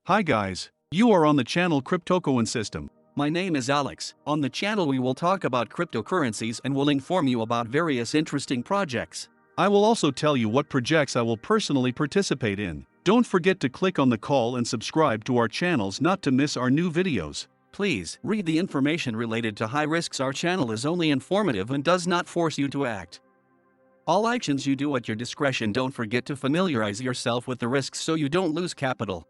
Hi guys, you are on the channel Cryptocoin System. My name is Alex. On the channel we will talk about cryptocurrencies and will inform you about various interesting projects. I will also tell you what projects I will personally participate in. Don't forget to click on the call and subscribe to our channels not to miss our new videos. Please read the information related to high risks. Our channel is only informative and does not force you to act. All actions you do at your discretion. Don't forget to familiarize yourself with the risks so you don't lose capital.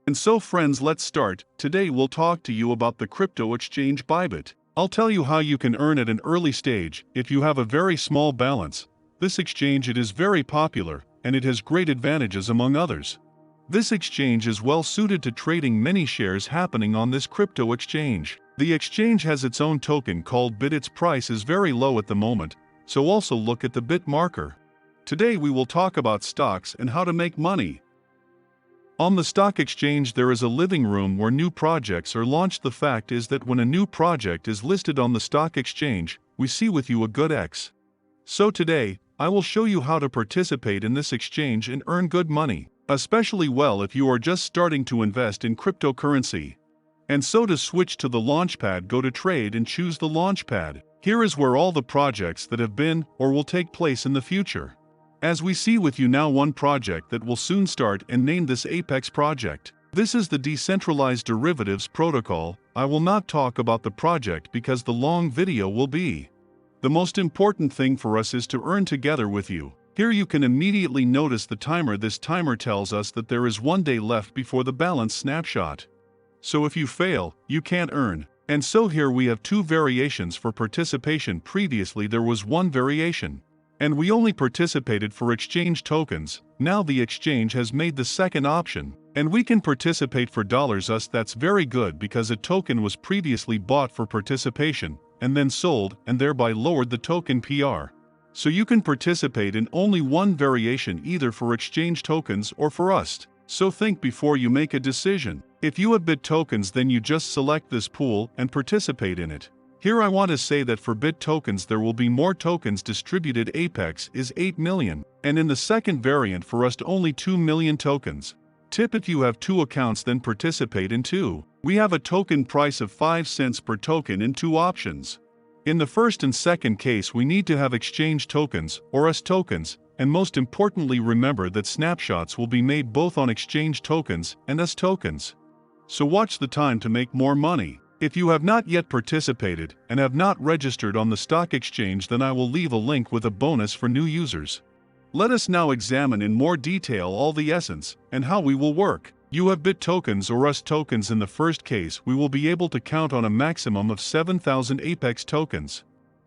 And so friends, let's start. Today we'll talk to you about the crypto exchange Bybit. I'll tell you how you can earn at an early stage if you have a very small balance. This exchange it is very popular and it has great advantages among others. This exchange is well suited to trading many shares happening on this crypto exchange. The exchange has its own token called Bit. Its price is very low at the moment, so also look at the Bit marker. Today we will talk about stocks and how to make money. On the stock exchange there is a living room where new projects are launched. The fact is that when a new project is listed on the stock exchange, we see with you a good X. So today, I will show you how to participate in this exchange and earn good money, especially well if you are just starting to invest in cryptocurrency. And so to switch to the launchpad, go to trade and choose the launchpad. Here is where all the projects that have been or will take place in the future. As we see with you now, one project that will soon start and name this Apex project. This is the decentralized derivatives protocol. I will not talk about the project because the long video will be. The most important thing for us is to earn together with you. Here you can immediately notice the timer. This timer tells us that there is 1 day left before the balance snapshot. So if you fail, you can't earn. And so here we have two variations for participation. Previously there was one variation, and we only participated for exchange tokens. Now the exchange has made the second option, and we can participate for dollars. That's very good because a token was previously bought for participation, and then sold, and thereby lowered the token PR. So you can participate in only one variation, either for exchange tokens or for UST. So think before you make a decision. If you have Bit tokens, then you just select this pool and participate in it. Here I want to say that for Bit tokens there will be more tokens distributed. Apex is 8 million, and in the second variant for UST only 2 million tokens. Tip: if you have two accounts then participate in two. We have a token price of 5 cents per token in two options. In the first and second case we need to have exchange tokens or UST tokens, and most importantly remember that snapshots will be made both on exchange tokens and UST tokens. So watch the time to make more money. If you have not yet participated and have not registered on the stock exchange, then I will leave a link with a bonus for new users. Let us now examine in more detail all the essence and how we will work. You have Bit tokens or UST tokens. In the first case we will be able to count on a maximum of 7,000 Apex tokens.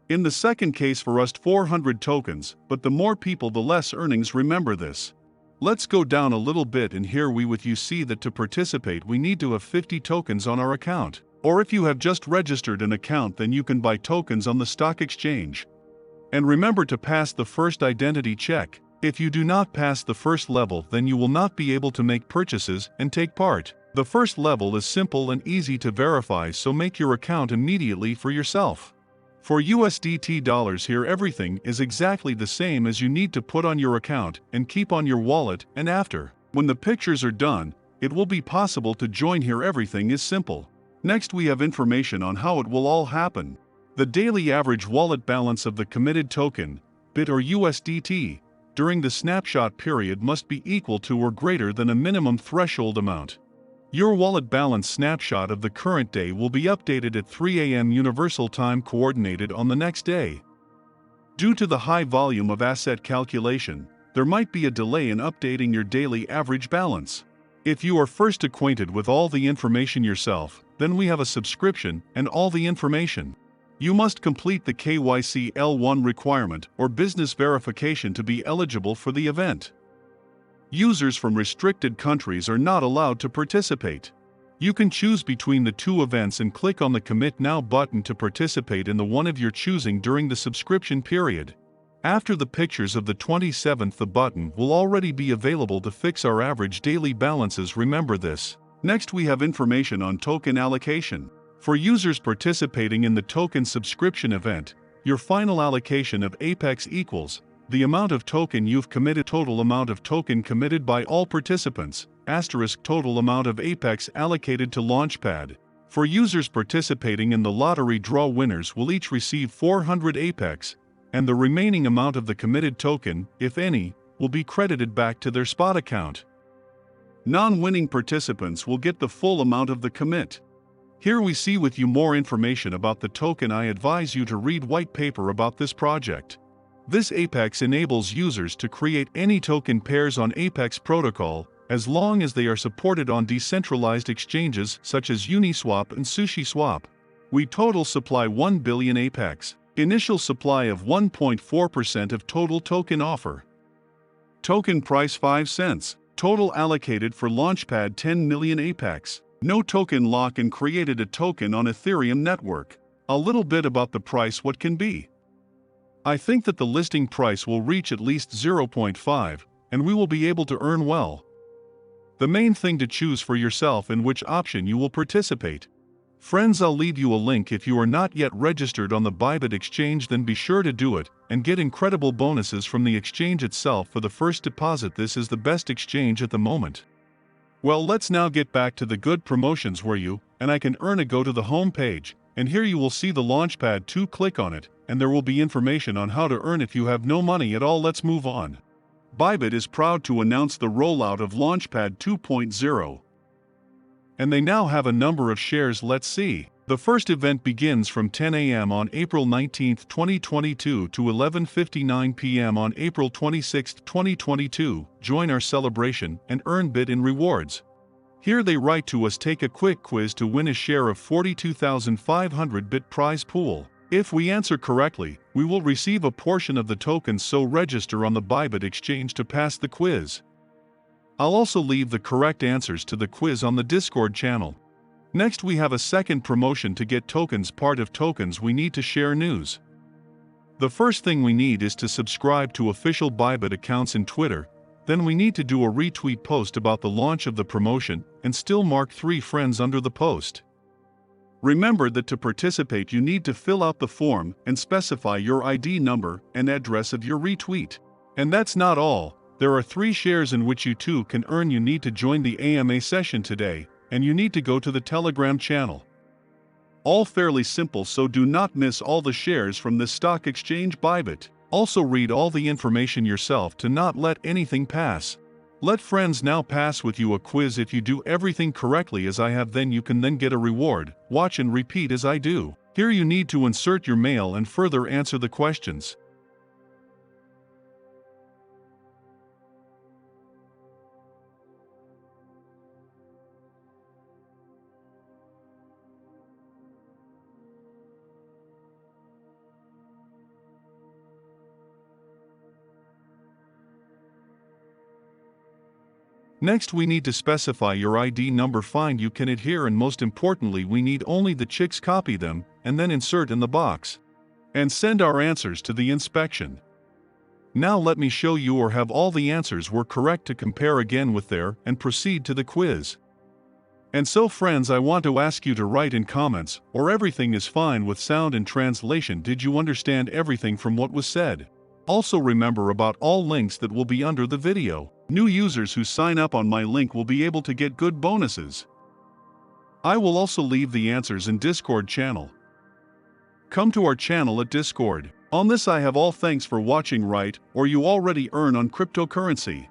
In the second case for UST 400 tokens, but the more people the less earnings, remember this. Let's go down a little bit, and here we with you see that to participate we need to have 50 tokens on our account. Or if you have just registered an account then you can buy tokens on the stock exchange. And remember to pass the first identity check. If you do not pass the first level then you will not be able to make purchases and take part. The first level is simple and easy to verify, so make your account immediately for yourself. For USDT dollars, here everything is exactly the same as you need to put on your account and keep on your wallet, and after, when the pictures are done, it will be possible to join. Here everything is simple. Next we have information on how it will all happen. The daily average wallet balance of the committed token, Bit or USDT, during the snapshot period must be equal to or greater than a minimum threshold amount. Your wallet balance snapshot of the current day will be updated at 3 a.m. Universal Time Coordinated on the next day. Due to the high volume of asset calculation, there might be a delay in updating your daily average balance. If you are first acquainted with all the information yourself, then we have a subscription and all the information. You must complete the KYC L1 requirement or business verification to be eligible for the event. Users from restricted countries are not allowed to participate. You can choose between the two events and click on the Commit Now button to participate in the one of your choosing during the subscription period. After the pictures of the 27th, the button will already be available to fix our average daily balances. Remember this. Next we have information on token allocation. For users participating in the token subscription event, your final allocation of Apex equals the amount of token you've committed, total amount of token committed by all participants, * total amount of Apex allocated to Launchpad. For users participating in the lottery draw, winners will each receive 400 Apex, and the remaining amount of the committed token, if any, will be credited back to their spot account. Non-winning participants will get the full amount of the commit. Here we see with you more information about the token. I advise you to read white paper about this project. This Apex enables users to create any token pairs on Apex protocol, as long as they are supported on decentralized exchanges such as Uniswap and SushiSwap. We total supply 1 billion Apex. Initial supply of 1.4% of total token offer. Token price 5 cents. Total allocated for Launchpad 10 million Apex. No token lock and created a token on Ethereum network. A little bit about the price. What can be? I think that the listing price will reach at least 0.5, and we will be able to earn well. The main thing to choose for yourself in which option you will participate. Friends, I'll leave you a link. If you are not yet registered on the Bybit exchange, then be sure to do it and get incredible bonuses from the exchange itself for the first deposit. This is the best exchange at the moment. Well, let's now get back to the good promotions where you and I can earn. Go to the home page, and here you will see the Launchpad 2. Click on it, and there will be information on how to earn if you have no money at all. Let's move on. Bybit is proud to announce the rollout of Launchpad 2.0. And they now have a number of shares. Let's see. The first event begins from 10 a.m. on April 19, 2022 to 11:59 p.m. on April 26, 2022. Join our celebration and earn Bit in rewards. Here they write to us, take a quick quiz to win a share of 42,500 Bit prize pool. If we answer correctly, we will receive a portion of the tokens, so register on the Bybit exchange to pass the quiz. I'll also leave the correct answers to the quiz on the Discord channel. Next, we have a second promotion to get tokens. Part of tokens, we need to share news. The first thing we need is to subscribe to official Bybit accounts in Twitter. Then we need to do a retweet post about the launch of the promotion and still mark 3 friends under the post. Remember that to participate you need to fill out the form and specify your ID number and address of your retweet. And that's not all. There are 3 shares in which you too can earn. You need to join the AMA session today, and you need to go to the Telegram channel. All fairly simple, so do not miss all the shares from this stock exchange Bybit. Also read all the information yourself to not let anything pass. Let friends now pass with you a quiz. If you do everything correctly as I have, then you can then get a reward. Watch and repeat as I do. Here you need to insert your mail and further answer the questions. Next, we need to specify your ID number. Find you can adhere, and most importantly, we need only the chicks. Copy them and then insert in the box and send our answers to the inspection. Now let me show you or have all the answers were correct to compare again with there and proceed to the quiz. And so friends, I want to ask you to write in comments or everything is fine with sound and translation. Did you understand everything from what was said? Also remember about all links that will be under the video. New users who sign up on my link will be able to get good bonuses. I will also leave the answers in Discord channel. Come to our channel at Discord. On this I have all. Thanks for watching. Right, or you already earn on cryptocurrency.